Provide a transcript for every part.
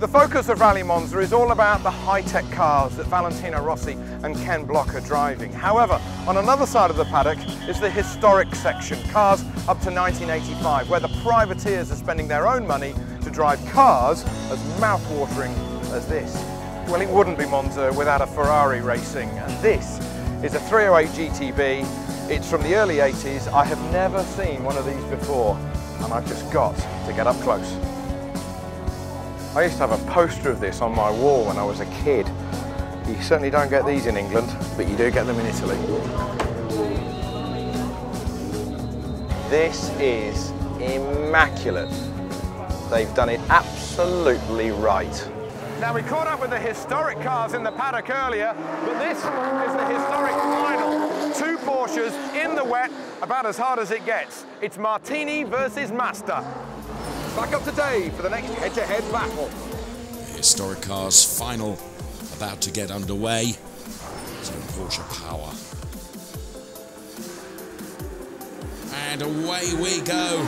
The focus of Rally Monza is all about the high-tech cars that Valentino Rossi and Ken Block are driving. However, on another side of the paddock is the historic section, cars up to 1985, where the privateers are spending their own money to drive cars as mouth-watering as this. Well, it wouldn't be Monza without a Ferrari racing, and this is a 308 GTB. It's from the early 80s. I have never seen one of these before, and I've just got to get up close. I used to have a poster of this on my wall when I was a kid. You certainly don't get these in England, but you do get them in Italy. This is immaculate. They've done it absolutely right. Now, we caught up with the historic cars in the paddock earlier, but this is the historic final. Two Porsches in the wet, about as hard as it gets. It's Martini versus Master. Back up to Dave for the next head-to-head battle. The historic cars final about to get underway. So Porsche power. And away we go.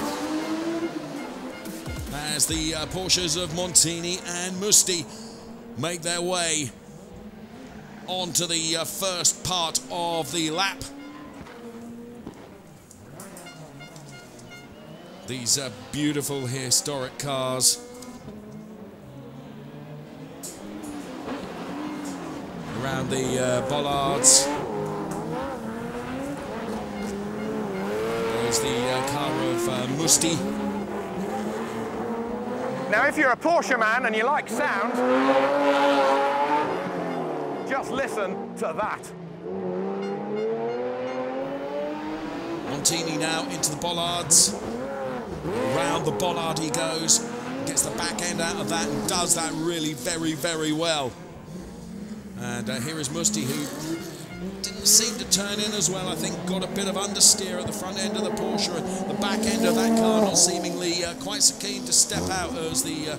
As the Porsches of Montini and Musti make their way onto the first part of the lap. These beautiful historic cars. Around the bollards. There's the car of Musti. Now, if you're a Porsche man and you like sound, just listen to that. Montini now into the bollards. Around the bollard he goes, gets the back end out of that and does that really very, very well. And here is Musti, who didn't seem to turn in as well. I think got a bit of understeer at the front end of the Porsche, and the back end of that car not seemingly quite so keen to step out as the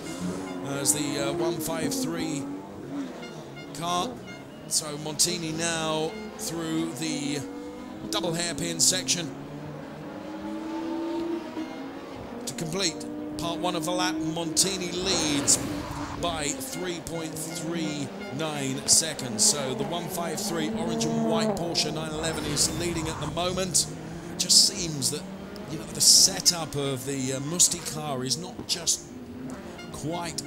153 car. So Montini now through the double hairpin section to complete part one of the lap. Montini leads by 3.39 seconds. So the 153 orange and white Porsche 911 is leading at the moment. It just seems that, you know, the setup of the Musti car is not just quite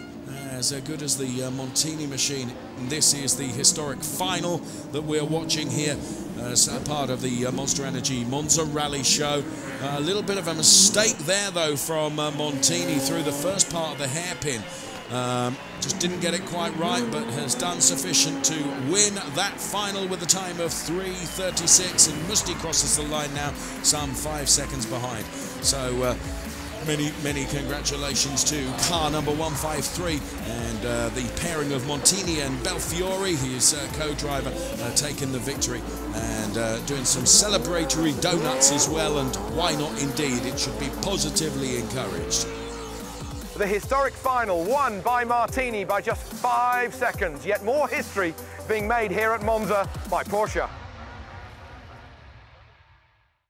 as good as the Montini machine. And this is the historic final that we're watching here as part of the Monster Energy Monza Rally show. A little bit of a mistake there, though, from Montini through the first part of the hairpin. Just didn't get it quite right, but has done sufficient to win that final with a time of 3:36, and Musti crosses the line now some 5 seconds behind. So many congratulations to car number 153 and the pairing of Montini and Belfiore, his co-driver, taking the victory and doing some celebratory donuts as well, and why not indeed, it should be positively encouraged. The historic final won by Martini by just 5 seconds, yet more history being made here at Monza by Porsche.